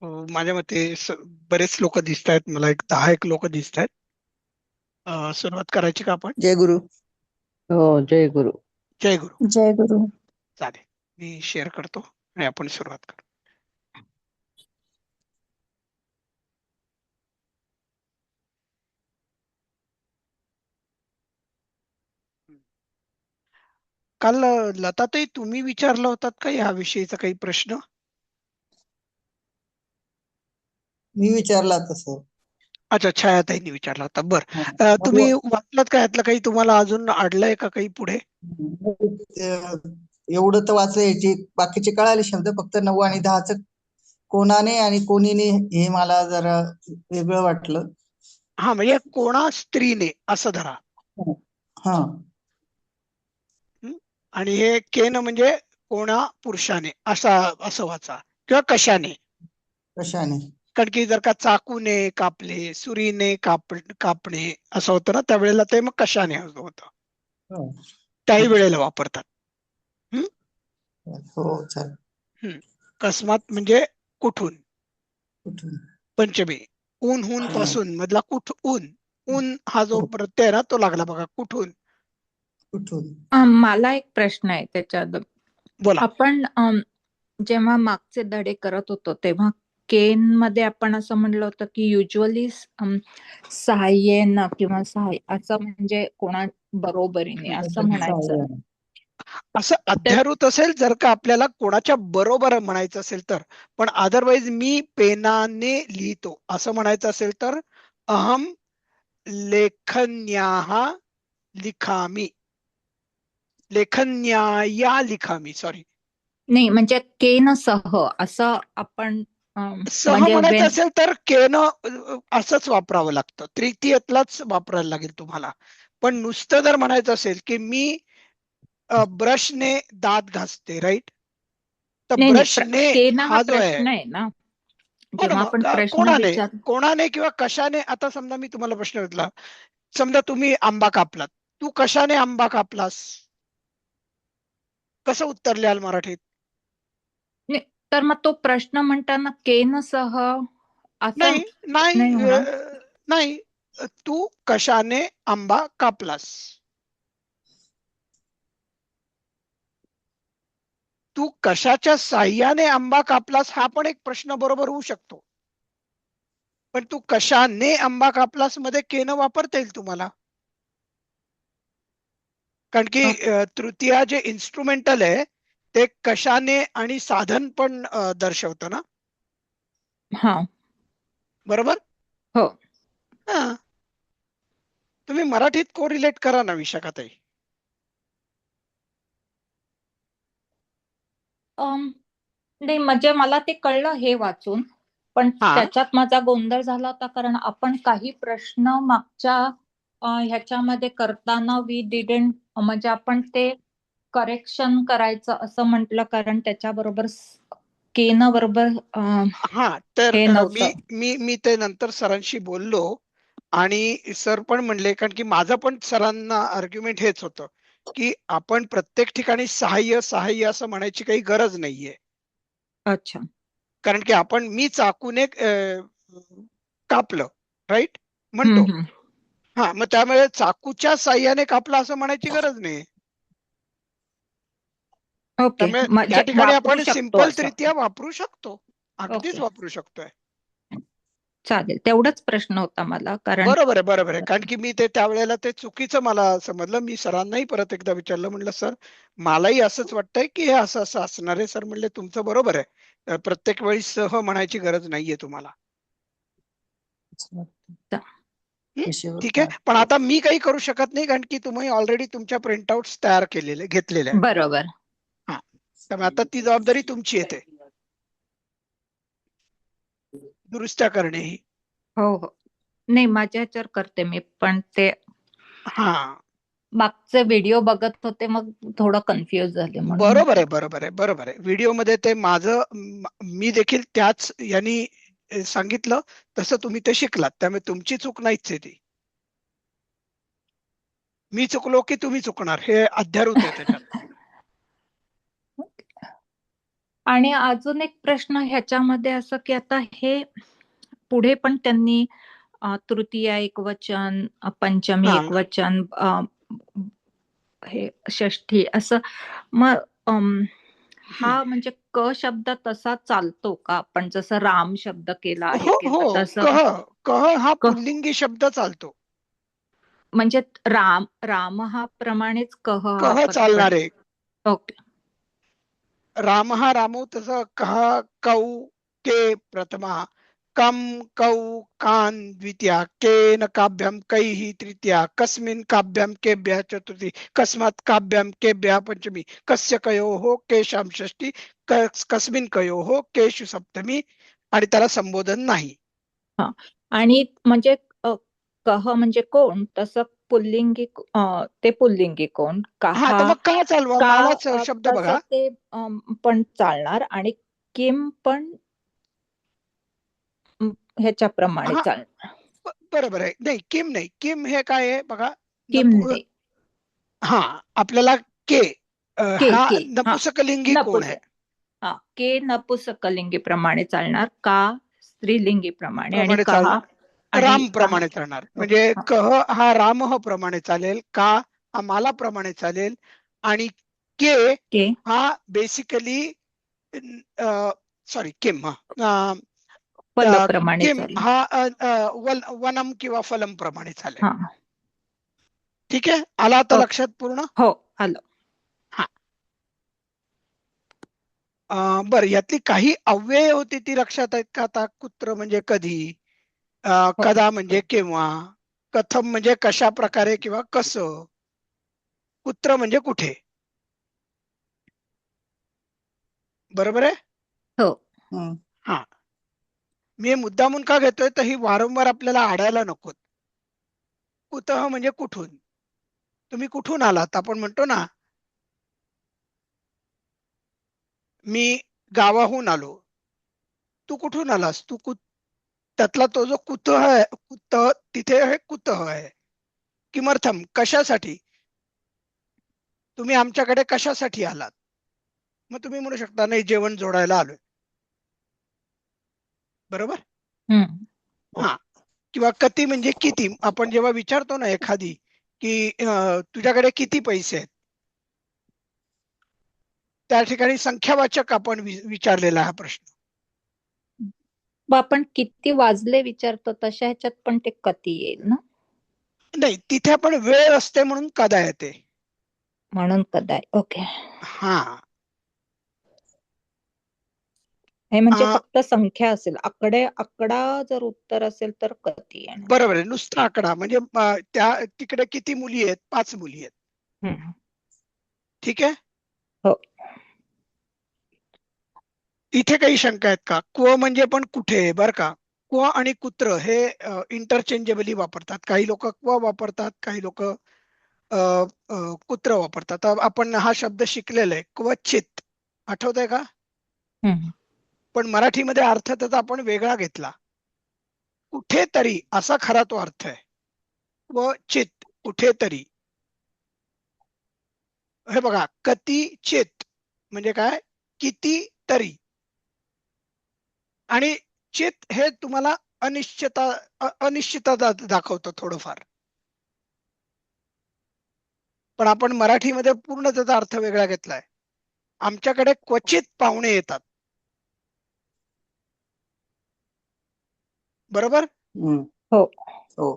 माझ्या मते बरेच लोक दिसत आहेत मला, एक 10 एक लोक दिसत आहेत. सुरुवात करायची का आपण? जय गुरु. हो, जय गुरु. जय गुरु. जय गुरु. चालेल, मी शेअर करतो आणि आपण सुरुवात करू. काल लताताई तुम्ही विचारला होतात का या विषयीचा काही प्रश्न? मी विचारला होता सर. अच्छा, छायाताईंनी विचारला होता. बर, हो. तुम्ही वाचलात का यातलं काही? तुम्हाला अजून अडलंय का काही पुढे? एवढं तर वाचलं, याची बाकीचे कळाले शब्द, फक्त 9 आणि 10च कोणाने आणि कोणीने हे मला जरा वेगळं वाटलं. हा, म्हणजे कोणा स्त्रीने असं धरा. हा. आणि हे केन म्हणजे कोणा पुरुषाने असं वाचा, किंवा कशाने. कशाने? कारण की जर का चाकूने कापले, सुरीने कापणे असं होतं ना, त्यावेळेला ते मग कशाने असं होतं, हो. त्याही वेळेला वापरतात. हो, चालेल. कस्मात म्हणजे कुठून. कुठून? पंचमी, ऊन पासून मधला ऊन. ऊन हा जो हो. प्रत्यय आहे ना, तो लागला बघा, कुठून. कुठून? मला एक प्रश्न आहे त्याच्यात. बोला. आपण जेव्हा मागचे धडे करत होतो तेव्हा केन मध्ये आपण असं म्हणलं होतं की युजली सहाय्येनं किंवा सहाय्य असं म्हणजे कोणा बरोबरीने असं म्हणायचं. असं अध्यारूत असेल जर का आपल्याला कोणाच्या बरोबर म्हणायचं असेल तर. पण अदरवाईज मी पेनाने लिहितो असं म्हणायचं असेल तर अहम लेखन्याः लिखामि. लेखन्याया लिखामि, सॉरी. नाही, म्हणजे केन सह असं आपण सह म्हणजे म्हणायचं असेल तर केन असंच वापरावं लागतं, तृतीयतलाच वापरायला लागेल तुम्हाला. पण नुसतं जर म्हणायचं असेल की मी ब्रशने दात घासते, राईट, तर नाही नाही ब्रशने केन हा हा जो आहे. प्रश्न आहे ना, हो ना, जेव्हा आपण मग प्रश्न कोणाने विचार. कोणाने किंवा कशाने. आता समजा मी तुम्हाला प्रश्न विचारला, समजा तुम्ही आंबा कापलात, तू कशाने आंबा कापलास, कसं उत्तर लिहाल मराठीत? नाही, तर मग तो प्रश्न म्हणताना केन सह असं नाही नाही नाही होणार. नाही, तू कशाने आंबा कापलास. तू कशाच्या साह्याने आंबा कापलास हा पण एक प्रश्न बरोबर होऊ शकतो. पण तू कशाने आंबा कापलास मध्ये केन वापरता येईल तुम्हाला. कारण की तृतीया जे इन्स्ट्रुमेंटल आहे ते कशाने आणि साधन पण दर्शवतं ना, हा. बरोबर. हो. हा, तुम्ही मराठीत कोरिलेट करा ना विशाखाताई. नाही, म्हणजे मला ते कळलं हे वाचून, पण हा, त्याच्यात माझा गोंधळ झाला होता कारण आपण काही प्रश्न मागच्या ह्याच्यामध्ये करताना वी डिडंट, म्हणजे आपण ते करेक्शन करायचं असं म्हटलं कारण त्याच्याबरोबर केन बरोबर हा, तर हे मी नव्हतं. मी मी ते नंतर सरांशी बोललो आणि सर पण म्हणले, कारण की माझं पण सरांना आर्ग्युमेंट हेच होतं की आपण प्रत्येक ठिकाणी सहाय्य सहाय्य असं म्हणायची काही गरज नाहीये. अच्छा. कारण की आपण मी चाकूने कापलं, राईट म्हणतो. हम्म. हा, मग त्यामुळे चाकूच्या साह्याने कापलं असं म्हणायची गरज नाही. ओके, त्यामुळे त्या म्हणजे ठिकाणी वापरू आपण शकतो सिंपल असं. तृतीया वापरू शकतो, अगदीच ओके, वापरू शकतोय. चालेल, तेवढाच प्रश्न होता मला कारण. बरोबर आहे, बरोबर आहे. कारण की मी ते त्यावेळेला ते चुकीचं मला समजलं. मी सरांनाही परत एकदा विचारलं, म्हणलं सर मलाही असंच वाटतंय की हे असं असं असणार आहे. सर म्हणले तुमचं बरोबर आहे, प्रत्येक वेळी सह म्हणायची गरज नाहीये तुम्हाला. ठीक आहे, पण आता मी काही करू शकत नाही कारण की तुम्ही ऑलरेडी तुमच्या प्रिंटआउट्स तयार केलेले घेतलेल्या आहेत. बरोबर. हा, त्यामुळे आता ती जबाबदारी तुमची येते, दुरुस्त्या करणे ही. हो हो, नाही माझ्या ह्याच्यावर करते मी, पण ते हा, मागचे व्हिडिओ बघत होते मग थोडं कन्फ्युज झाले म्हणून. बरोबर आहे, बरोबर आहे, बरोबर आहे. व्हिडिओमध्ये ते माझं मी देखील त्याच यांनी सांगितलं तसं तुम्ही ते शिकलात, त्यामुळे तुमची चूक नाहीच आहे ती. मी चुकलो की तुम्ही चुकणार हे अध्यारूत आहे त्याच्यात. आणि अजून एक प्रश्न ह्याच्यामध्ये असं की आता हे पुढे पण त्यांनी तृतीय एकवचन, पंचमी हा एकवचन, हे षष्ठी असं मग हा म्हणजे क शब्द तसा चालतो का? आपण जसं राम शब्द केला आहे हो किंवा हो, तसं कह कह हा क पुल्लिंगी शब्द चालतो. म्हणजे राम हा प्रमाणेच कह हा कह पण चालणारे. ओके. राम हा रामो तसं कह कौ के प्रथमा, कम कौ कान द्वितीया, केन काभ्याम कैः तृतीया, कस्मिन् काभ्याम केभ्यः चतुर्थी, कस्मात् काभ्याम केभ्यः पंचमी, कस्य कयोः केषां षष्ठी, कस्मिन् कयोः केषु सप्तमी. आणि त्याला संबोधन नाही. हा आणि म्हणजे कह म्हणजे कोण, तसं पुल्लिंगी ते पुल्लिंगी कोण, हा तर कहा मग का चालवा, का मालाच शब्द तसं बघा. ते पण चालणार आणि किम पण ह्याच्याप्रमाणे हा चालणार. बरोबर आहे. नाही किम नाही, किम हे काय आहे बघा. किमने हा आपल्याला के हा के हा नपुसकलिंगी कोण नपुस आहे? हा के नपुसकलिंगी प्रमाणे चालणार, का स्त्रीलिंगी प्रमाणे आणि प्रमाणे कहा चालणार, आणि राम कहा प्रमाणे चालणार. ओके म्हणजे कह हा राम प्रमाणे चालेल, का हा माला प्रमाणे चालेल, आणि के के हा बेसिकली सॉरी किम फलप्रमाणे किम चालणार. हा वनम किंवा फलम प्रमाणे चालेल. हा ठीक आहे, आला आता ओके. लक्षात पूर्ण. हो आलं. हा बरं, यातली काही अव्यय होती ती लक्षात आहेत का आता? कुत्र म्हणजे कधी, हो कदा म्हणजे केव्हा, कथम म्हणजे कशा प्रकारे किंवा कसं, कुत्र म्हणजे कुठे. बरोबर आहे. हो हम्म. हा मी हे मुद्दामून का घेतोय, तर ही वारंवार आपल्याला आडायला नकोत. कुतः म्हणजे कुठून, तुम्ही कुठून आलात. आपण म्हणतो ना, मी गावाहून आलो. तू कुठून आलास, त्यातला तो जो कुतः आहे, कुतः तिथे आहे, कुतः आहे. किमर्थम कशासाठी, तुम्ही आमच्याकडे कशासाठी आलात. मग तुम्ही म्हणू शकता नाही जेवण जोडायला आलोय. बरोबर. हम्म हा किंवा कती म्हणजे किती. आपण जेव्हा विचारतो ना एखादी की तुझ्याकडे किती पैसे आहेत, त्या ठिकाणी संख्यावाचक आपण विचारलेला हा प्रश्न. मग आपण किती वाजले विचारतो तशा ह्याच्यात पण ते कधी येईल ना, नाही, तिथे आपण वेळ असते म्हणून कदा येते. म्हणून कदाय. ओके. हा हे म्हणजे अं, फक्त संख्या असेल, आकडा जर उत्तर असेल तर कधी येणार. बरोबर आहे. नुसता आकडा म्हणजे त्या तिकडे किती मुली आहेत, 5 मुली आहेत. हम्म. ठीक आहे. हो इथे काही शंका आहेत का? क्व म्हणजे पण कुठे, बर का. क्व आणि कुत्र हे इंटरचेंजेबली वापरतात. काही लोक क्व वापरतात, काही लोक कुत्र वापरतात. आपण हा शब्द शिकलेला आहे, क्वचित. आठवत आहे का? हम्म. पण मराठीमध्ये अर्थ त्याचा आपण वेगळा घेतला. कुठेतरी असा खरा तो अर्थ आहे. क्वचित कुठेतरी. हे बघा, कतिचित म्हणजे काय, किती तरी. आणि चित हे तुम्हाला अनिश्चितता दाखवतं थोडंफार. पण आपण मराठीमध्ये पूर्ण त्याचा अर्थ वेगळा घेतलाय. आमच्याकडे क्वचित पाहुणे येतात. बरोबर. हम्म. हो हो.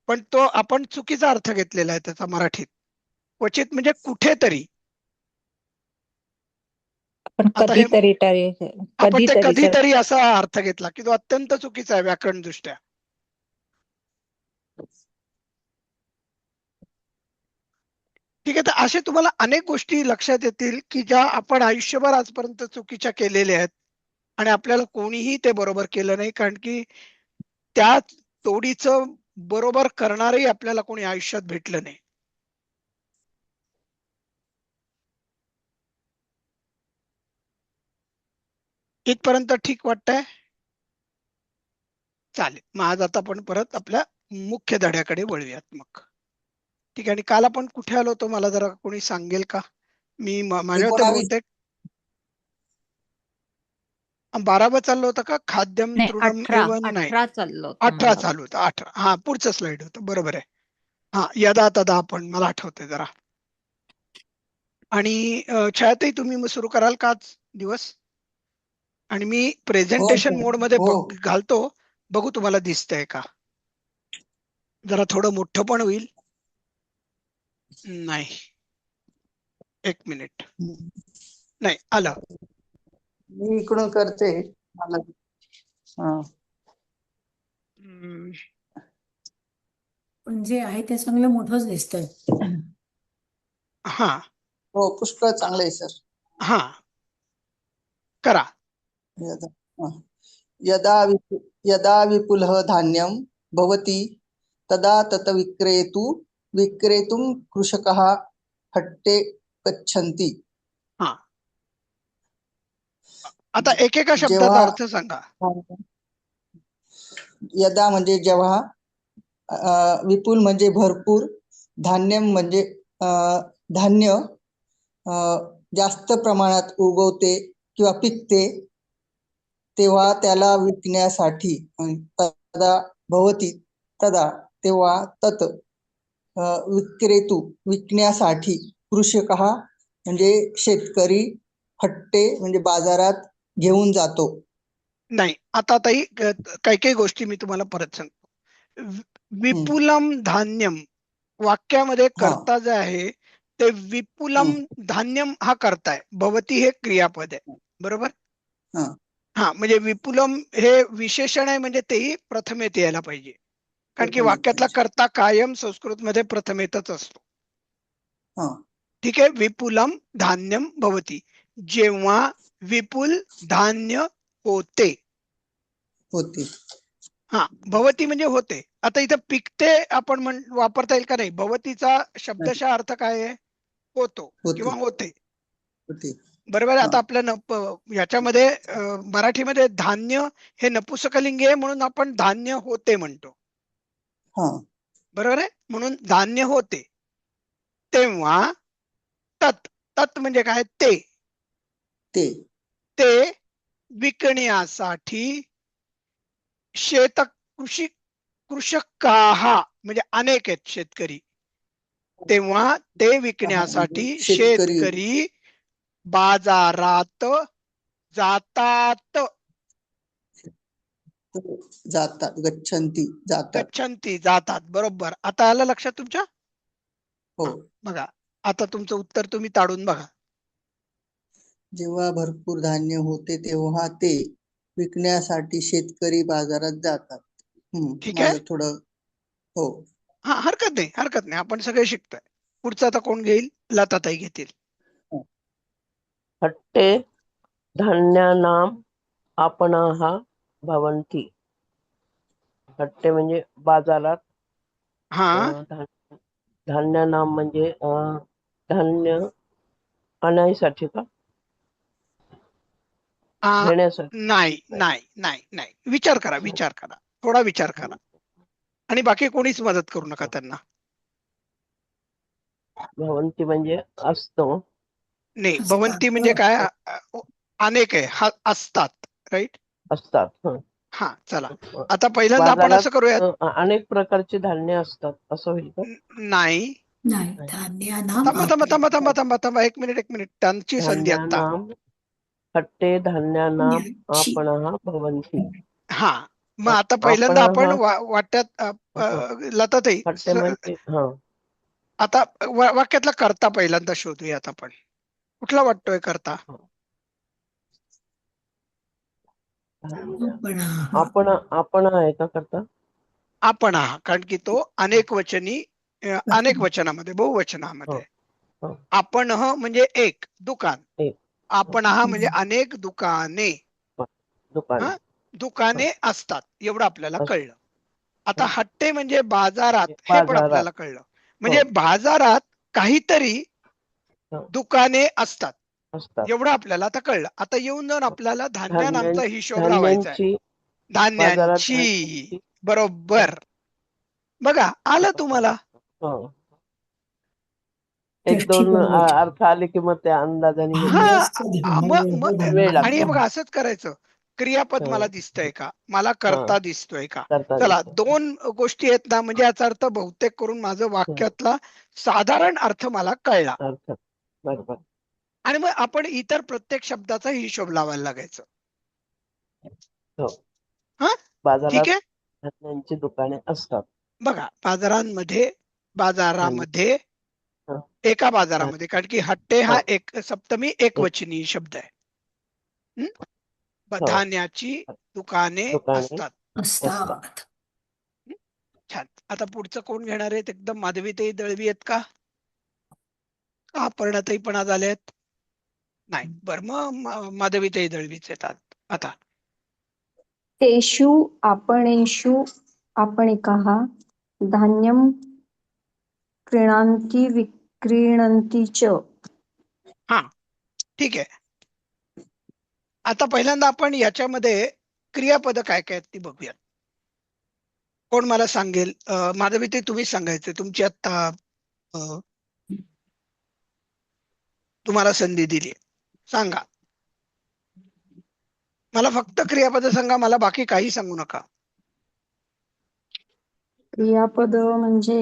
पण तो आपण चुकीचा अर्थ घेतलेला आहे त्याचा मराठीत. क्वचित म्हणजे कुठेतरी. आपण आता हे आपण ते कधीतरी सर. कधीतरी असा अर्थ घेतला की तो अत्यंत चुकीचा आहे व्याकरण दृष्ट्या. ठीक आहे. तर असे तुम्हाला अनेक गोष्टी लक्षात येतील की ज्या आपण आयुष्यभर आजपर्यंत चुकीच्या केलेल्या आहेत आणि आपल्याला कोणीही ते बरोबर केलं नाही, कारण की त्या तोडीचं बरोबर करणारही आपल्याला कोणी आयुष्यात भेटलं नाही. इथपर्यंत ठीक वाटतंय? चालेल. मग आज आता आपण परत आपल्या मुख्य धड्याकडे वळूयात मग. ठीक आहे. आणि काल आपण कुठे आलो होतो, मला जरा कोणी सांगेल का? मी माझ्या मते 19 बहुतेक 12 चाललं होतं का? खाद्यम नाही, तृणम 18 एवं नाही. 18 चाललं होतं 18 मला. चालू होतं. 18 हा पुढचं स्लाइड होतं. बरोबर आहे. हा यदा तदा आपण मला आठवतंय जरा. आणि छायाताई तुम्ही मग सुरू कराल का आज दिवस? आणि मी हो प्रेझेंटेशन सर मोड मध्ये हो घालतो. बघू तुम्हाला दिसतंय का? जरा थोडं मोठं पण होईल. नाही, 1 मिनिट. नाही आलं. मी इकडून करते मला हा हम्म, पण जे आहे ते चांगलं मोठंच दिसतंय. हा हो पुष्कळ चांगलं आहे सर. हा करा. यदा हा. यदा विपुलः धान्यं भवति तदा तत् विक्रेतुं कृषकाः हट्टे गच्छन्ति. हा आता एकेका शब्दाचा जेव्हा अर्थ सांगा. यदा म्हणजे जेव्हा, विपुल म्हणजे भरपूर, धान्यम म्हणजे धान्य जास्त प्रमाणात उगवते किंवा पिकते, तेव्हा त्याला विकण्यासाठी तदा भवती तदा तेव्हा तत् विकण्यासाठी कृषकः म्हणजे शेतकरी हट्टे म्हणजे बाजारात घेऊन जातो. नाही आता ताई काही काही गोष्टी मी तुम्हाला परत सांगतो. विपुलम धान्यम वाक्यामध्ये हा कर्ता जे आहे ते विपुलम धान्यम हा कर्ता आहे. भवती हे क्रियापद आहे. बरोबर. हा हा म्हणजे विपुलम हे विशेषण आहे, म्हणजे तेही प्रथमेत यायला पाहिजे. कारण की वाक्यातला कर्ता कायम संस्कृतमध्ये प्रथमेतच असतो. हा ठीक आहे. विपुलम धान्यम भवती, जेव्हा विपुल धान्य होते. होते. हा भवती म्हणजे होते. आता इथं पिकते आपण वापरता येईल का? नाही. भवतीचा शब्दशः अर्थ काय आहे? होतो किंवा होते. होते. बरोबर. हा आता आपल्या याच्यामध्ये मराठीमध्ये धान्य हे नपुसकलिंगी आहे, म्हणून आपण धान्य होते म्हणतो. हा बरोबर आहे. म्हणून धान्य होते तेव्हा तत् तत् म्हणजे काय? ते ते विकण्यासाठी कृषकाः म्हणजे अनेक आहेत शेतकरी, तेव्हा ते विकण्यासाठी शेतकरी बाजारात जातात. जातात, जातात. गच्छन्ती जातात. बरोबर. आता आलं लक्षात तुमच्या? हो. बघा आता तुमचं उत्तर तुम्ही ताडून बघा. जेव्हा भरपूर धान्य होते तेव्हा ते विकण्यासाठी शेतकरी बाजारात जातात. ठीक आहे. माझं थोडं हो हा हरकत नाही, हरकत नाही. आपण सगळे शिकतोय. पुढचं आता कोण घेईल? लताताई घेतील. हट्टे धान्यानाम आपणाः भवन्ति. हट्टे म्हणजे बाजारात, हा धान्यानाम म्हणजे धान्य आणायसाठी का? घेण्यासाठी? नाही नाही नाही नाही. विचार करा, विचार करा, थोडा विचार करा. आणि बाकी कोणीच मदत करू नका त्यांना. भवन्ति म्हणजे असतो. नाही, भवंती म्हणजे काय? अनेक आहे, असतात. राईट. असतात. हा चला आता पहिल्यांदा आपण असं करूयात. अनेक प्रकारचे धान्य असतात असं होईल का? नाही नाही, धान्यानाम थांबा 1 मिनिट. त्यांची संधी आता. धान्यानाम हट्टे धान्यानाम धान्याची. आपणाः भवन्ति. हा मग आता पहिल्यांदा आपण वाट्यात लताताई हट्टे म्हणजे आता वाक्यातला कर्ता पहिल्यांदा शोधूयात आपण. कुठला वाटतोय कर्ता? आपण आहे का करता? आपण हा, कारण की तो अनेक वचनामध्ये, बहुवचनामध्ये. आपण म्हणजे एक दुकान, आपण हा म्हणजे अनेक दुकाने. दुकाने असतात एवढं आपल्याला कळलं. आता हट्टे म्हणजे बाजारात, हे पण आपल्याला कळलं. म्हणजे बाजारात काहीतरी दुकाने असतात एवढं आपल्याला आता कळलं. आता येऊन जाऊन आपल्याला धान्यानामचा हिशोब लावायचा आहे. धान्यांची. बरोबर. बघा आलं तुम्हाला. 1-2 अर्थ आले की मग त्या अंदाजाने हा आणि हे बघा असंच करायचं. क्रियापद मला दिसतंय का, मला करता दिसतोय का. करता चला दिसतंय. दोन गोष्टी आहेत ना, म्हणजे याचा अर्थ बहुतेक करून माझं वाक्यातला साधारण अर्थ मला कळला. अर्थ बरोबर. आणि मग आपण इतर प्रत्येक शब्दाचा हिशोब लावायला लागायचं. हो. हा बाजारात ठीक आहे. धान्यांची दुकाने असतात. बघा बाजारामध्ये हा. एका बाजारामध्ये, कारण की हट्टे हा हो. एक सप्तमी एकवचनी शब्द आहे. हो. धान्याची दुकाने दुकाने असतात. असतात. छान. आता पुढचं कोण घेणार आहेत? एकदम माधवीताई दळवी आहेत का? अपर्णाताई पण आज आल्यात? नाही. बरं मग माधवीताई दळवीच येतात आता. तेषु आपणेषु आपणिकाः धान्यं क्रीणन्ति विक्रीणन्ति च. हा ठीक आहे. आता पहिल्यांदा आपण याच्यामध्ये क्रियापद काय काय आहेत ती बघूयात. कोण मला सांगेल? माधवीताई तुम्हीच सांगायचे. तुमची आता तुम्हाला संधी दिली, सांगा. मला फक्त क्रियापद सांगा, मला बाकी काही सांगू नका. क्रियापद म्हणजे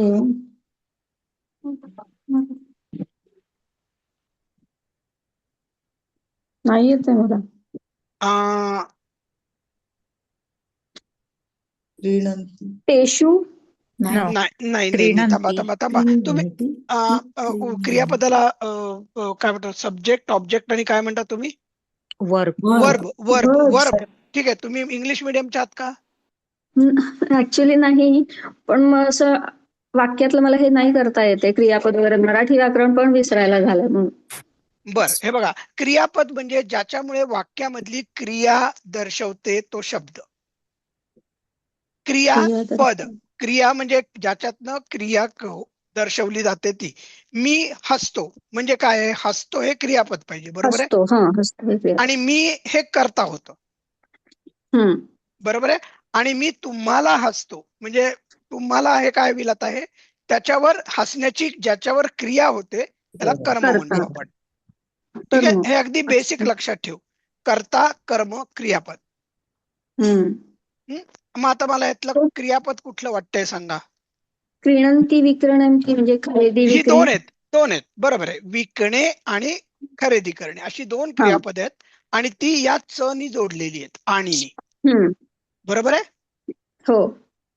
नाही येत आहे मला. क्रीडन्ति तेषु नाही. No. नाही नाही नाही थांबा क्रीडन्ति. थांबा थांबा. तुम्ही क्रियापदाला काय म्हणतात? सब्जेक्ट, ऑब्जेक्ट आणि काय म्हणता तुम्ही? Verb. Verb. Verb Verbs. Verb ठीक आहे. तुम्ही इंग्लिश मिडियमच्या आहात का? ऍक्च्युली नाही, पण मग असं वाक्यातलं मला हे नाही करता येते क्रियापद वगैरे. मराठी व्याकरण पण विसरायला झालं म्हणून. बर, हे बघा, क्रियापद म्हणजे ज्याच्यामुळे वाक्यामधली क्रिया दर्शवते तो शब्द. क्रियापद, क्रिया म्हणजे ज्याच्यातनं क्रिया दर्शवली जाते ती. मी हसतो म्हणजे काय आहे? हसतो हे क्रियापद पाहिजे, बरोबर आहे. हसतो. हसतो हे क्रियापद. आणि मी हे करता होतं, हम्म. बरोबर आहे. आणि मी तुम्हाला हसतो म्हणजे तुम्हाला हे काय विलत आहे? त्याच्यावर हसण्याची ज्याच्यावर क्रिया होते त्याला कर्म म्हणतो आपण. ठीक आहे. हे अगदी बेसिक लक्षात ठेव. कर्ता, कर्म, क्रियापद. मग आता मला यातलं क्रियापद कुठलं वाटतंय सांगा. क्रीणंती विक्रीणंती म्हणजे खरेदी ही विक्री. दोन आहेत बरोबर आहे. विकणे आणि खरेदी करणे अशी दोन क्रियापद आहेत आणि ती या च नी जोडलेली आहेत, आणि बरोबर आहे. हो.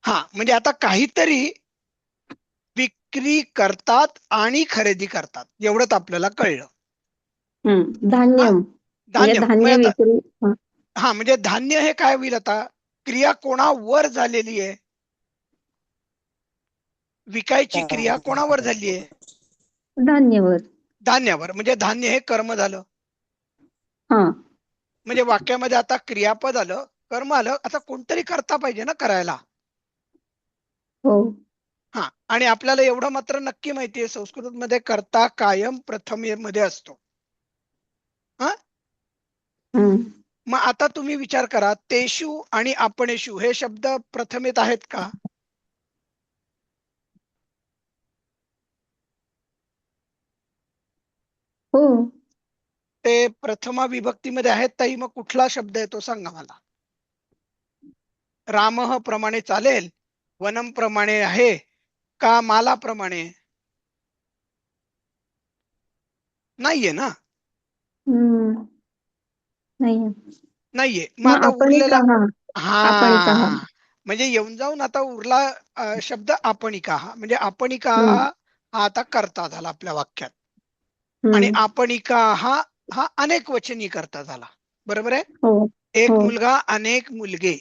हा म्हणजे आता काहीतरी विक्री करतात आणि खरेदी करतात एवढंच आपल्याला कळलं. धान्य धान्य धान्य विक्री. हा म्हणजे धान्य हे काय होईल आता? क्रिया कोणावर झालेली आहे? विकायची क्रिया कोणावर झाली आहे? धान्यावर. म्हणजे धान्य हे कर्म झालं. म्हणजे वाक्यामध्ये आता क्रियापद आलं, कर्म आलं, आता कोणतरी करता पाहिजे ना करायला. हो. हा आणि आपल्याला एवढं मात्र नक्की माहितीये, संस्कृतमध्ये कर्ता कायम प्रथमेमध्ये असतो. हा मग आता तुम्ही विचार करा, तेषु आणि आपणेषु हे शब्द प्रथमेत आहेत का? हो. ते प्रथमा विभक्तीमध्ये आहेत ताई. मग कुठला शब्द आहे तो सांगा मला. रामः प्रमाणे चालेल, वनम प्रमाणे आहे का माला प्रमाणे? नाहीये ना. नाहीये. मग आता उरलेला हा म्हणजे येऊन जाऊन आता उरला शब्द आपणिका. म्हणजे आपणिका हा आता कर्ता झाला आपल्या वाक्यात, आणि आपणिका हा अनेक वचनी कर्ता झाला, बरोबर आहे. एक मुलगा, अनेक मुलगे,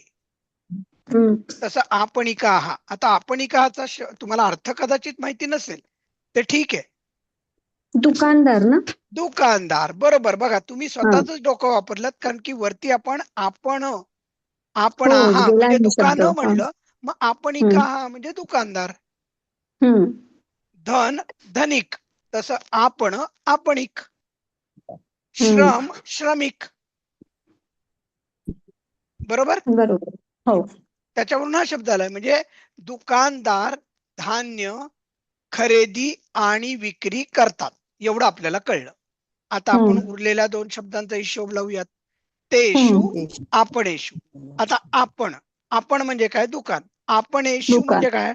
तसं आपणिका हा. आता आपणिकाचा तुम्हाला अर्थ कदाचित माहिती नसेल, ते ठीक आहे. दुकानदार ना. दुकानदार, बरोबर. बघा तुम्ही स्वतःच डोकं वापरलं, कारण की वरती आपण हा म्हणजे दुकान म्हणलं, मग आपणिका हा म्हणजे दुकानदार. धन धनिक, तसं आपणिक. श्रम श्रमिक, बरोबर. हो. त्याच्यावरून हा शब्द आलाय. म्हणजे दुकानदार धान्य खरेदी आणि विक्री करतात एवढं आपल्याला कळलं. आता आपण उरलेल्या दोन शब्दांचा हिशोब लावूयात. तेषु तेषु. आपणेषु. आता आपण म्हणजे काय? दुकान. आपणेषु दुकान. म्हणजे काय?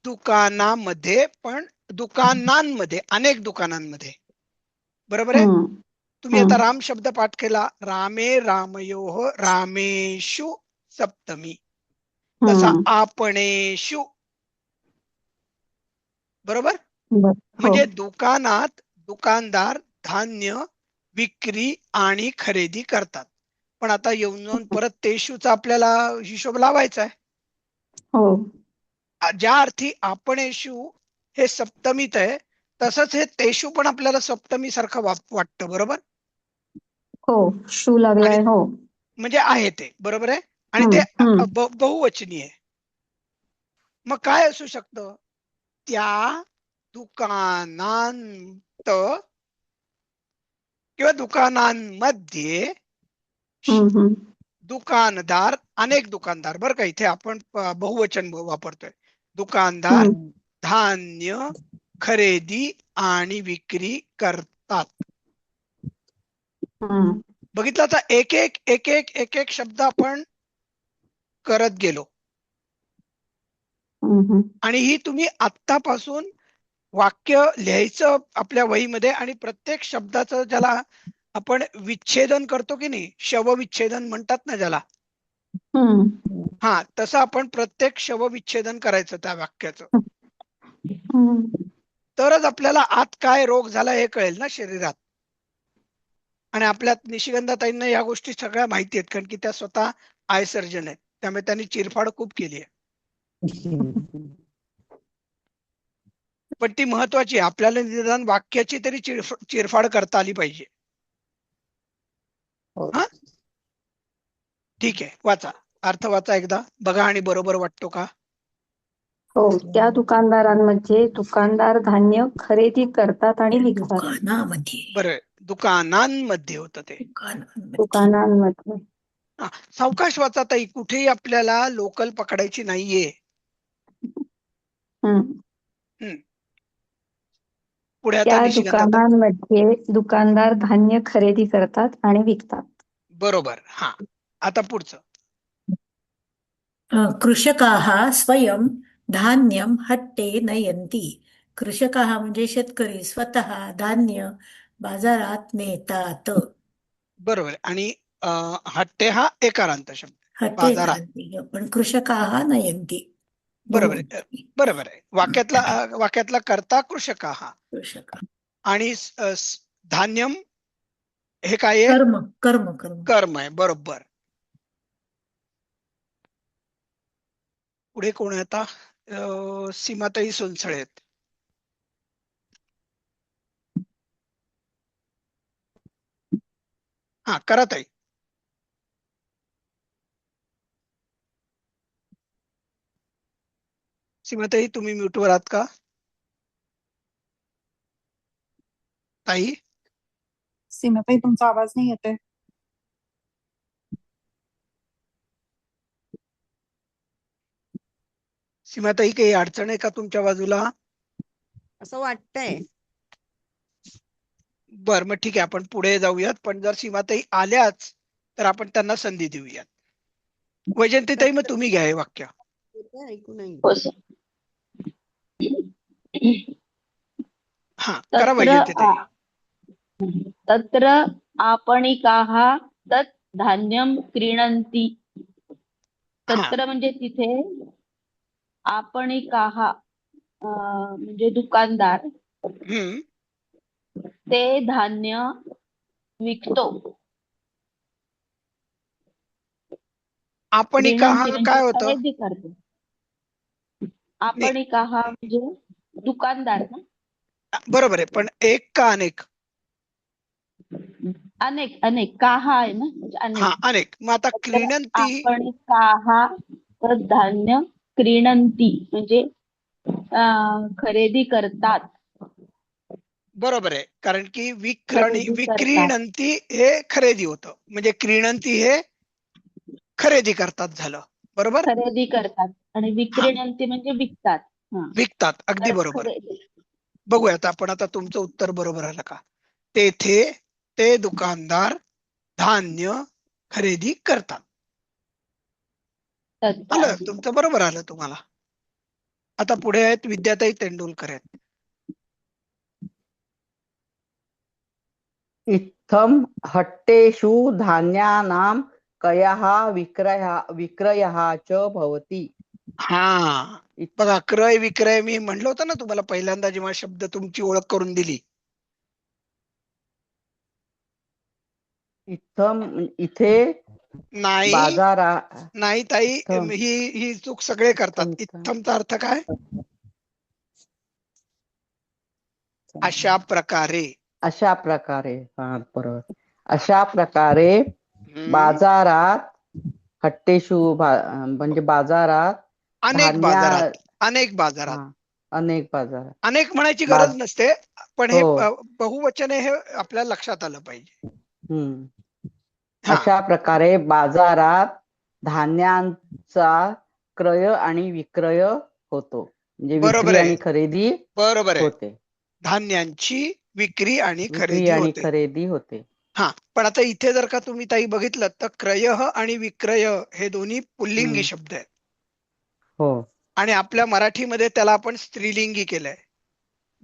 दुकानामध्ये, पण दुकानांमध्ये, अनेक दुकानांमध्ये. बरोबर आहे? हम्म. तुम्ही आता हम्म. राम शब्द पाठ केला. रामे रामयोः रामेषु सप्तमी. तसा हम्म. आपणेषु. बरोबर? बर. हो. म्हणजे दुकानात दुकानदार धान्य विक्री आणि खरेदी करतात. पण आता येऊन जाऊन परत तेषूचा आपल्याला हिशोब लावायचा आहे. हो. ज्या अर्थी आपणेषु हे सप्तमीत आहे, तसंच हे तेषु पण आपल्याला सप्तमी सारखं वाटतं. बरोबर? हो. शू आणि लागलाय. हो. म्हणजे आहे ते. बरोबर आहे? आणि हम्म. ते हम्म. बहुवचनी आहे. मग काय असू शकतं? त्या दुकानांत किंवा दुकानांमध्ये हम्म. हम्म. दुकानदार, अनेक दुकानदार. बरं का, इथे आपण बहुवचन वापरतोय. दुकानदार हम्म. धान्य खरेदी आणि विक्री करतात. हम्म. बघितलं? आता एक एक शब्द आपण करत गेलो. हम्म. आणि ही तुम्ही आत्तापासून वाक्य लिहायचं आपल्या वहीमध्ये, आणि प्रत्येक शब्दाचं, ज्याला आपण विच्छेदन करतो की नाही, शवविच्छेदन म्हणतात ना ज्याला, हम्म. हा, तसं आपण प्रत्येक शवविच्छेदन करायचं त्या वाक्याचं. हम्म. तरच आपल्याला आत काय रोग झाला हे कळेल ना शरीरात. आणि आपल्यात निशिगंधाताईंना या गोष्टी सगळ्या माहिती आहेत, कारण की त्या स्वतः आय सर्जन आहेत. त्यामुळे त्यांनी चिरफाड खूप केली आहे. पण ती महत्वाची आहे. आपल्याला निदान वाक्याची तरी चिरफाड करता आली पाहिजे. हो. हा, ठीक आहे. वाचा, अर्थ वाचा एकदा, बघा आणि बरोबर वाटतो का? हो. त्या दुकानदारांमध्ये दुकानदार धान्य खरेदी करतात आणि विकतात. दुकानामध्ये. बरं, दुकानांमध्ये होतं ते. दुकानामध्ये. दुकानांमध्ये. हा, सावकाश वाचा ताई, कुठेही आपल्याला लोकल पकडायची नाहीये. हम्म. पुढे आता त्या निशिगंधाताई. दुकानांमध्ये दुकानदार धान्य खरेदी करतात आणि विकतात. बरोबर. हा, आता पुढचं. कृषकाः स्वयं धान्यं हट्टे नयन्ति. कृषकाः म्हणजे शेतकरी स्वतः धान्य बाजारात नेतात. बरोबर. आणि हट्टे हा एकारांत शब्द. हट्टे बाजारात. नयन्ति, पण कृषकाः नयन्ति. बरोबर आहे. बरोबर आहे. वाक्यातला कर्ता कृषकाः. कृषक. आणि धान्यम हे काय आहे? कर्म कर्म कर्म कर्म आहे. बरोबर. पुढे कोण आहे आता? सीमाताई सोनसळे आहेत. हा, करा ताई. सीमाताई, तुम्ही म्यूटवर आहात का ताई? सीमाताई, तुमचा आवाज नाही येतोय. सीमाताई, काही अडचण आहे का तुमच्या बाजूला? असं वाटतंय. बर, मग ठीक आहे, आपण पुढे जाऊयात. पण जर सीमाताई आल्याच तर आपण त्यांना संधी देऊयात. वैजंतीताई, मग तुम्ही घ्या हे वाक्य. ऐकू नाही. हा, करा वैजंतीताई. तत्र आपणिकाः तत् धान्यं क्रीणन्ति. तत्र म्हणजे तिथे, आपणिकाः म्हणजे दुकानदार, ते धान्य विकतो. आपणिका हा काय होतं? खरेदी करतो. आपणिकाः म्हणजे दुकानदार ना. बरोबर आहे, पण एक का अनेक? अनेक अनेक. काहा आहे ना, म्हणजे हा, अनेक. अनेक. मग आता क्रीणंती. आपणिकाः तत् धान्य क्रीणन्ति म्हणजे खरेदी करतात. बरोबर आहे, कारण की खरेदी विक्रीणंती हे खरेदी होतं, म्हणजे क्रीणंती हे खरेदी करतात झालं. बरोबर. खरेदी करतात आणि विक्रीणंती म्हणजे विकतात. विकतात. अगदी तर बरोबर. खरेदी. बघूयात आपण आता तुमचं उत्तर बरोबर आलं का. तेथे ते दुकानदार धान्य खरेदी करतात. आलं तुमचं, बरोबर आलं तुम्हाला. आता पुढे आहेत विद्याताई तेंडुलकर आहेत. इत्थम हट्टेषु धान्यानां कयः विक्रयः च भवति. हा बघा, क्रय विक्रय मी म्हणलं होतं ना तुम्हाला पहिल्यांदा जेव्हा शब्द तुमची ओळख करून दिली. इत्थम इथे नाही बाजारा नाही ताई, इत्थम. ही चूक सगळे करतात. इत्थम. इत्थमचा अर्थ काय? अशा प्रकारे. अशा प्रकारे, हा बरोबर. अशा प्रकारे हम्म. बाजारात हट्टेषु म्हणजे बाजारात अनेक धान्या- बाजारात, अनेक बाजारात. हा, अनेक बाजारात. अनेक म्हणायची गरज नसते, पण हे हो. बहुवचन आहे, हे आपल्याला लक्षात आलं पाहिजे. हम्म. हा. अशा प्रकारे बाजारात धान्यांचा क्रय आणि विक्रय होतो, म्हणजे बरोबर विक्री आहे. आणि खरेदी बरोबर आहे. होते. धान्यांची विक्री आणि विक्री खरेदी आणि होते. खरेदी होते. हा, पण आता इथे जर का तुम्ही ताई बघितलं तर क्रयः आणि विक्रय हे दोन्ही पुल्लिंगी हम्म. शब्द आहेत, हो. आणि आपल्या मराठीमध्ये त्याला आपण स्त्रीलिंगी केलंय.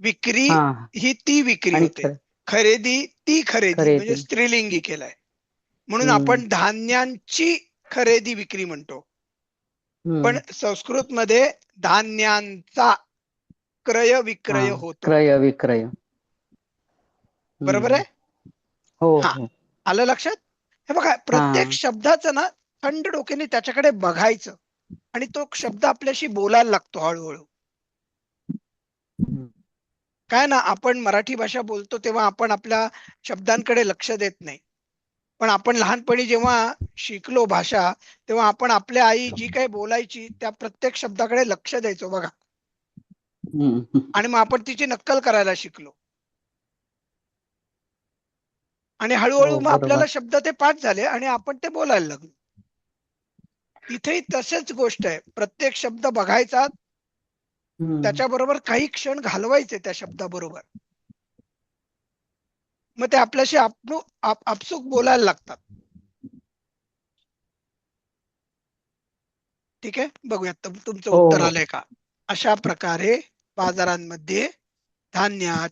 विक्री हा. ही ती विक्री आणि होते, खरेदी ती खरेदी, खरेदी. म्हणजे स्त्रीलिंगी केलंय. म्हणून हम्म. आपण धान्यांची खरेदी विक्री म्हणतो, पण संस्कृत मध्ये धान्यांचा क्रय विक्रय होतो. क्रय विक्रय. बरोबर आहे. हो हा. हो. आलं लक्षात? हे बघा, प्रत्येक शब्दाचं ना थंड डोक्याने त्याच्याकडे बघायचं, आणि तो शब्द आपल्याशी बोलायला लागतो हळूहळू. हम्म. काय ना, आपण मराठी भाषा बोलतो तेव्हा आपण आपल्या शब्दांकडे लक्ष देत नाही, पण आपण लहानपणी जेव्हा शिकलो भाषा, तेव्हा आपण आपल्या आई जी काही बोलायची त्या प्रत्येक शब्दाकडे लक्ष द्यायचो बघा, हम्म. आणि मग आपण तिची नक्कल करायला शिकलो, आणि हळूहळू हो, मग आपल्याला बरोबर. शब्द ते पाठ झाले आणि आपण ते बोलायला लागलो. इथेही तसंच गोष्ट आहे, प्रत्येक शब्द बघायचा, हम्म. त्याच्याबरोबर काही क्षण घालवायचे त्या शब्दाबरोबर, मग ते आपल्याशी आपसूक बोलायला लागतात. ठीक आहे, बघूयात तुमचं हो, उत्तर हो. आलंय का. अशा प्रकारे बाजारांमध्ये धान्यात,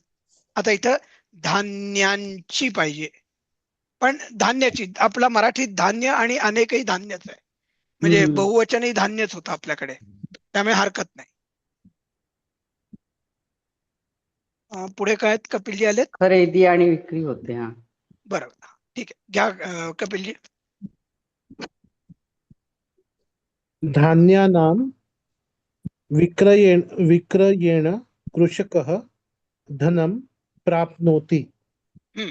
आता इथं धान्यांची पाहिजे, पण धान्याची, आपला मराठीत धान्य आणि अनेकही धान्यच आहे, म्हणजे हम्म. बहुवचनही धान्यच होतं आपल्याकडे, त्यामुळे हरकत नाही. पुढे काय आहेत कपिलजी आलेत? खरेदी आणि विक्री होते. हा, बरोबर, ठीक आहे, घ्या कपिलजी. धान्यानां विक्रयेण कृषकः धनं प्राप्नोति. हम्म.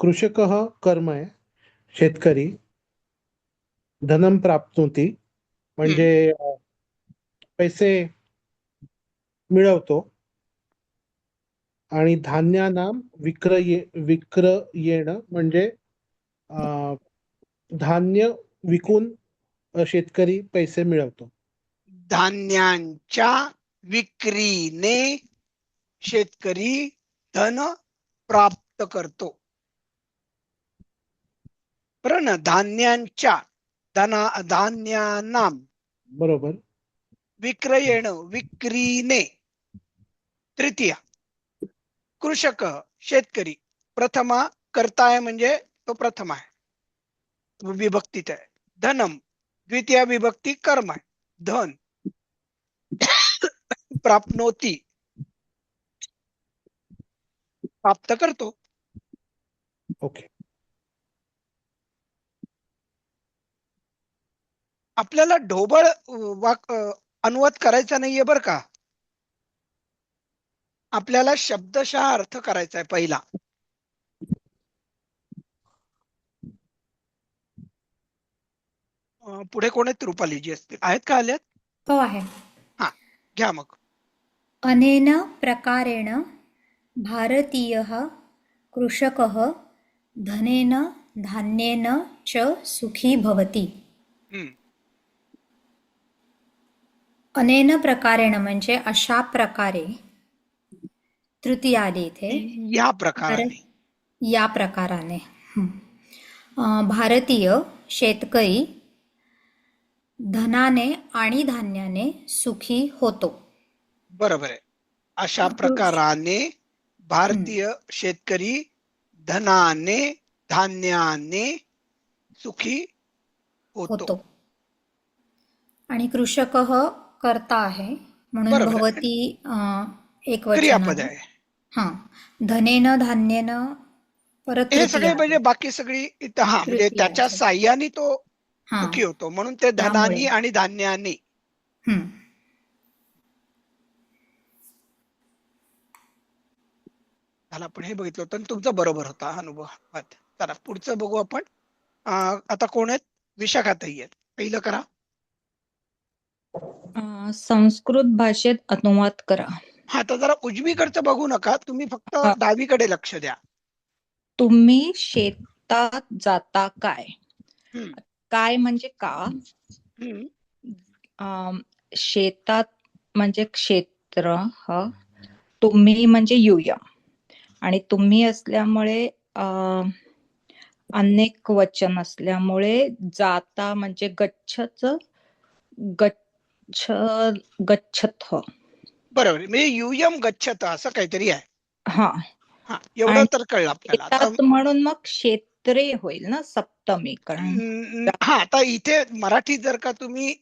कृषकः कर्म आहे, शेतकरी. धनं प्राप्नोति म्हणजे पैसे मिळवतो, आणि धान्यानां विक्रयेण म्हणजे धान्य विकून शेतकरी पैसे मिळवतो. धान्यांच्या विक्रीने शेतकरी धन प्राप्त करतो. बरं ना, धान्यांच्या, धान्यानां, बरोबर. विक्रयेण विक्रीने, तृतीया. कृषक शेतकरी, प्रथमा कर्ता आहे म्हणजे तो प्रथम आहे, विभक्तीत आहे. धनम द्वितीय विभक्ती कर्म आहे, धन. प्राप्नोती प्राप्त करतो. ओके. आपल्याला ढोबळ अनुवाद करायचा नाहीये बरं का, आपल्याला शब्दशः अर्थ करायचा आहे पहिला. पुढे कोण आहेत? रुपालीजी असतील, आहेत का? आल्यात? हो आहे. हा, घ्या मग. अनेन प्रकारेण भारतीयः कृषकः धनेन धान्येन च सुखी भवति. अनेन प्रकारेण म्हणजे अशा प्रकारे तृतीय आली इथे या प्रकाराने या प्रकाराने भारतीय शेतकरी धनाने आणि धान्याने सुखी होतो. बरोबर आहे. अशा प्रकाराने भारतीय शेतकरी धनाने धान्याने सुखी होतो. आणि कृषक कर्ता आहे म्हणून बरोबर आहे. भवती एक वचन क्रियापद आहे. आहे. हा धनेन धान्येन परत हे सगळे तृतीय म्हणजे आहे. बाकी सगळी इथं म्हणजे तृतीय त्याच्या आहे. साह्याने तो हा सुखी होतो म्हणून ते त्यामुळे. धनानी आणि धान्याने. हम्म. झालं आपण हे बघितलं होतं आणि तुमचा बरोबर होता हा अनुभव. चला पुढचं बघू आपण. आता कोण आहेत? विशाखाताई आहेत. पहिलं करा. संस्कृत भाषेत अनुवाद करा. हा तर जरा उजवीकडचं बघू नका, तुम्ही फक्त हा. डावीकडे लक्ष द्या. तुम्ही शेतात जाता काय? हम्म. काय म्हणजे का? हम्म. शेतात म्हणजे क्षेत्र, तुम्ही म्हणजे युयम, आणि तुम्ही असल्यामुळे अनेक वचन असल्यामुळे जाता म्हणजे गच्छत गच्छत. बरोबर म्हणजे युयम गच्छत असं काहीतरी आहे. हा हा एवढं आणि तर कळलं आपल्याला. आता शेतात म्हणून मग क्षेत्रे होईल ना सप्तमी, कारण हा आता इथे मराठीत जर का तुम्ही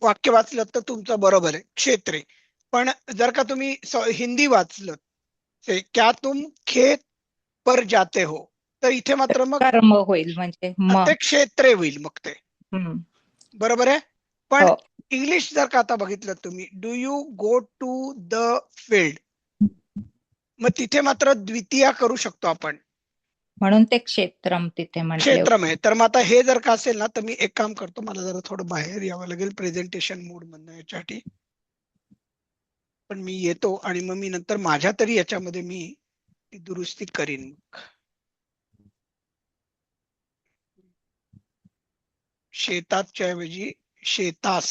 वाक्य वाचलं तर तुमचं बरोबर आहे क्षेत्रे. पण जर का तुम्ही हिंदी वाचलं ते क्या तुम खेत पर जाते हो, तर इथे मात्र मग कर्म होईल म्हणजे ते क्षेत्रे होईल मग ते. बरोबर आहे. पण हो. इंग्लिश जर का आता बघितलं तुम्ही, do you go to the field, मग तिथे मात्र द्वितीया करू शकतो आपण, म्हणून ते क्षेत्रम तिथे म्हटले. क्षेत्रम आहे. तर मग आता हे जर का असेल ना तर मी एक काम करतो, मला जरा थोडं बाहेर यावं लागेल प्रेझेंटेशन मोड मधनं याच्यासाठी. पण मी येतो आणि मग मी नंतर माझ्या तरी याच्यामध्ये मी ती दुरुस्ती करीन. शेताच्या ऐवजी शेतास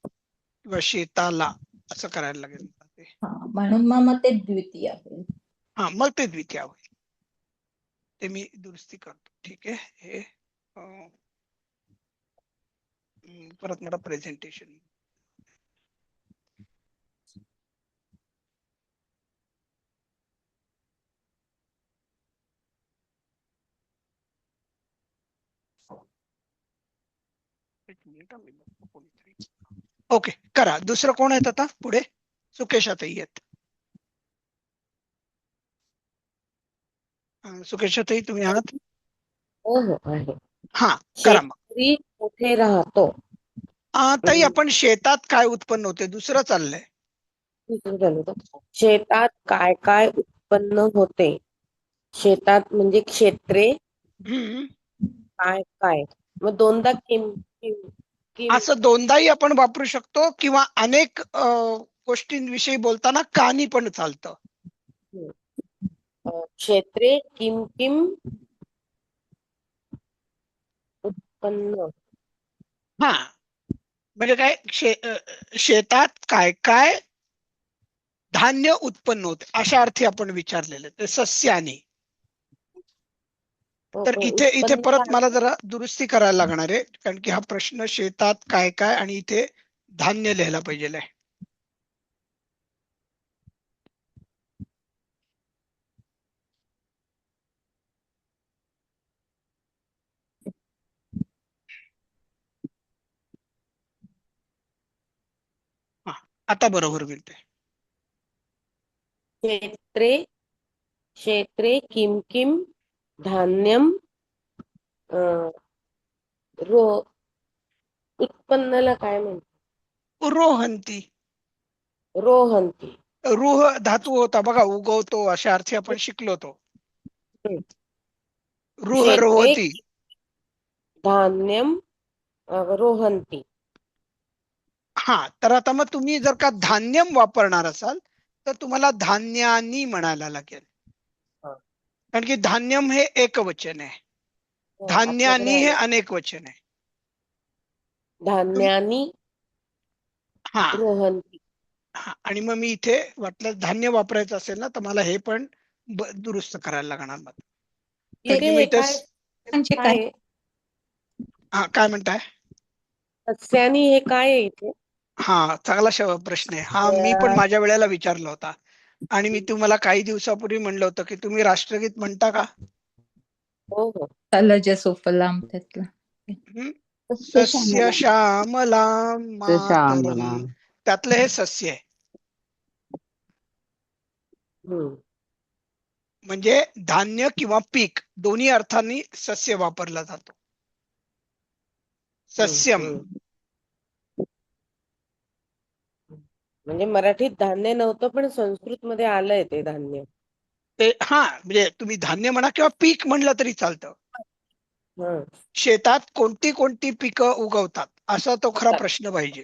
किंवा शेताला असं करायला लागेल. म्हणून मग ते द्वितीय होईल. हा मग ते द्वितीय होईल. ते मी दुरुस्ती करतो. ठीक आहे. हे परत मला प्रेझेंटेशन. ओके करा. दुसरं कोण आहेत आता पुढे? सुकेशाताई आहेत. सुकेशाताई तुम्ही आहात? हो हो आहे. हा करा मग. शेतकरी कुठे राहतो? ताई आपण शेतात काय उत्पन्न होते दुसरं चाललंय. शेतात काय काय उत्पन्न होते? शेतात म्हणजे क्षेत्रे काय काय, मग दोनदा किम असं दोनदाही आपण वापरू शकतो किंवा अनेक गोष्टींविषयी बोलताना कानी पण चालतं. क्षेत्रे किम किम उत्पन्न. हा म्हणजे काय शेतात काय काय धान्य उत्पन्न होते अशा अर्थी आपण विचारलेलं ते सस्याने. तर इथे परत मला जरा दुरुस्ती करायला लागणार आहे, कारण की हा प्रश्न शेतात काय काय आणि इथे धान्य लिहायला पाहिजे. आता बरोबर मिळते. क्षेत्रे क्षेत्रे किम किम धान्यम उत्पन्नाला काय म्हणतात? रोहंती. रोहंती. रूह धातू होता बघा, उगवतो अशा अर्थी आपण शिकलो होतो. रूह रोहती. धान्यम रोहंती. हा तर आता मग तुम्ही जर का धान्यम वापरणार असाल तर तुम्हाला धान्यानी म्हणायला लागेल, कारण की धान्यम हे एकवचन आहे, धान्यानी हे अनेक वचन आहे. धान्यानी. हा रोहंती. हा आणि मग मी इथे वाटलं धान्य वापरायचं असेल ना तर मला हे पण दुरुस्त करायला लागणार मग. कारण की इथे मग हे इथे काय म्हणजे काय आहे? हा काय म्हणताय? सस्यानी हे काय आहे इथे? हा चांगला प्रश्न आहे हा. मी पण माझ्या वेळेला विचारला होता आणि मी तुम्हाला काही दिवसापूर्वी म्हणलं होतं की तुम्ही राष्ट्रगीत म्हणता का? हो हो. तलज सुफलाम त्यातलं. हम्म? सस्य सस्य श्यामलाम ते मातरम, श्यामला. त्यातलं हे सस्य आहे. हम्म. म्हणजे धान्य किंवा पीक दोन्ही अर्थांनी सस्य वापरला जातो. सस्यम. म्हणजे मराठीत धान्य नव्हतं पण संस्कृत मध्ये आलंय ते धान्य. ते हा म्हणजे तुम्ही धान्य म्हणा किंवा पीक म्हणलं तरी चालतं. हं. शेतात कोणती कोणती पिकं उगवतात असा तो खरा प्रश्न पाहिजे.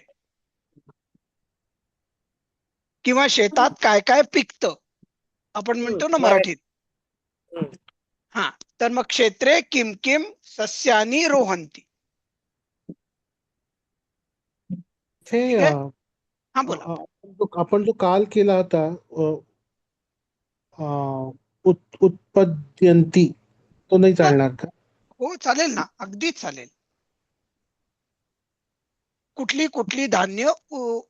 किंवा शेतात काय काय पिकतं आपण म्हणतो ना मराठीत. हा तर मग क्षेत्रे किम किम सस्यानी रोहंती. हे ठीक आहे? हा बोला. आपण जो काल केला होता उत्पद्यंती, तो नाही चालणार का? हो चालेल ना, अगदीच चालेल. कुठली कुठली धान्य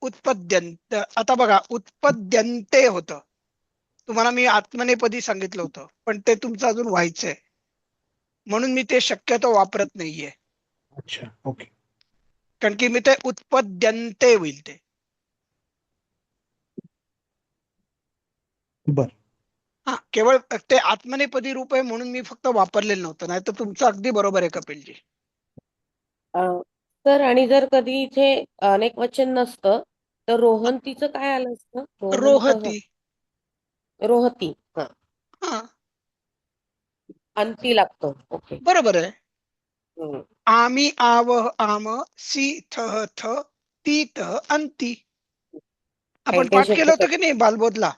उत्पद्यंत. आता बघा उत्पद्यंते होतं, तुम्हाला मी आत्मनेपदी सांगितलं होतं पण ते तुमचं अजून व्हायचंय म्हणून मी ते शक्यतो वापरत नाहीये. अच्छा ओके. कारण की मी ते उत्पद्यंते होईल ते. बर. हा केवळ ते आत्मनेपदी रूप आहे म्हणून मी फक्त वापरलेलं नव्हतं, नाही तर तुमचं अगदी बरोबर आहे कपिलजी. तर आणि जर कधी इथे अनेक वचन नसतं तर रोहंतीचं काय आलं असतं? रोहती. रोहती. हा. हा अंती लागतो. ओके. बरोबर आहे. हम्म. आमी आवह आम सी थ थ ती त अंती. आपण काही काही पाठ केलं होतं की नाही बालबोधला?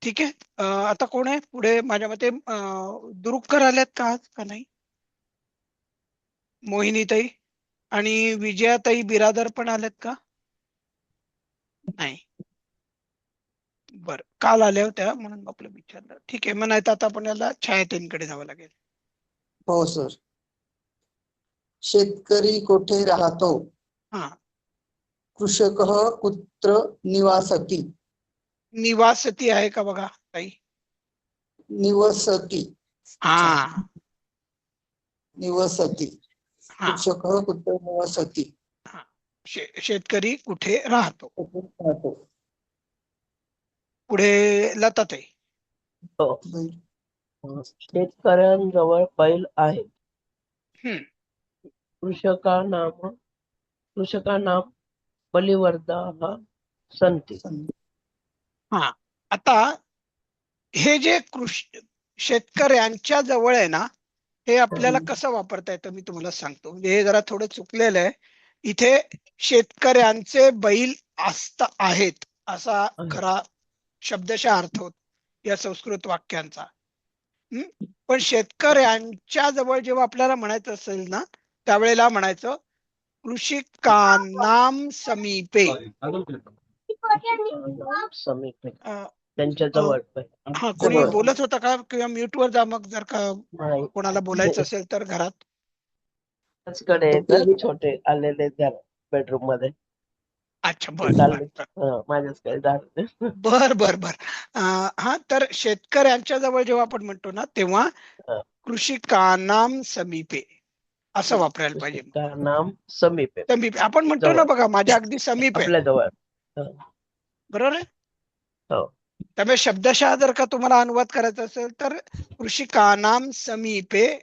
ठीक आहे. आता कोण आहे पुढे? माझ्या मते दुरुक्कर आल्यात का आज का नाही? मोहिनीताई आणि विजयाताई बिरादर पण आल्यात का? नाही. बर काल आल्या होत्या म्हणून आपलं विचारलं. ठीक आहे, मग नाही तर आता आपल्याला छायाताईंकडे जावं लागेल. हो सर. शेतकरी कोठे राहतो? हा. कृषक कुत्र निवासती? निवासती आहे का बघा ताई? निवसती. हा निवसती. हा कृषक कुत्र निवसती. हा. शेतकरी कुठे राहतो? राहतो. पुढे लताताई. शेतकऱ्यांजवळ बैल आहेत. हम्म. कृषकानां बलिवर्दा संती. हा आता हे जे शेतकऱ्यांच्या जवळ आहे ना, हे आपल्याला कसं वापरता येतं मी तुम्हाला सांगतो. म्हणजे हे जरा थोडं चुकलेलं आहे. इथे शेतकऱ्यांचे बैल आहेत असा खरा शब्दशः अर्थ होत या संस्कृत वाक्यांचा. पण शेतकऱ्यांच्या जवळ जेव्हा आपल्याला म्हणायचं असेल ना, त्यावेळेला म्हणायचं कृषिकानां समीपे. समीपे त्यांच्या जवळ. हा कोणी बोलत होता का? किंवा म्यूट वर जा मग जर का कोणाला बोलायचं असेल तर घरात. छोटे आलेले बेडरूम मध्ये. अच्छा बर माझ्याच बर बर बर. हा तर शेतकऱ्यांच्या जवळ जेव्हा आपण म्हणतो ना तेव्हा कृषिकानां समीपे असं वापरायला पाहिजे. समीपे. समीपे आपण म्हणतो ना बघा, माझ्या अगदी समीप आहे. आपल्या जवळ. बरोबर आहे. त्यामुळे शब्दशः जर का तुम्हाला अनुवाद करायचा असेल तर कृषिकानां समीपे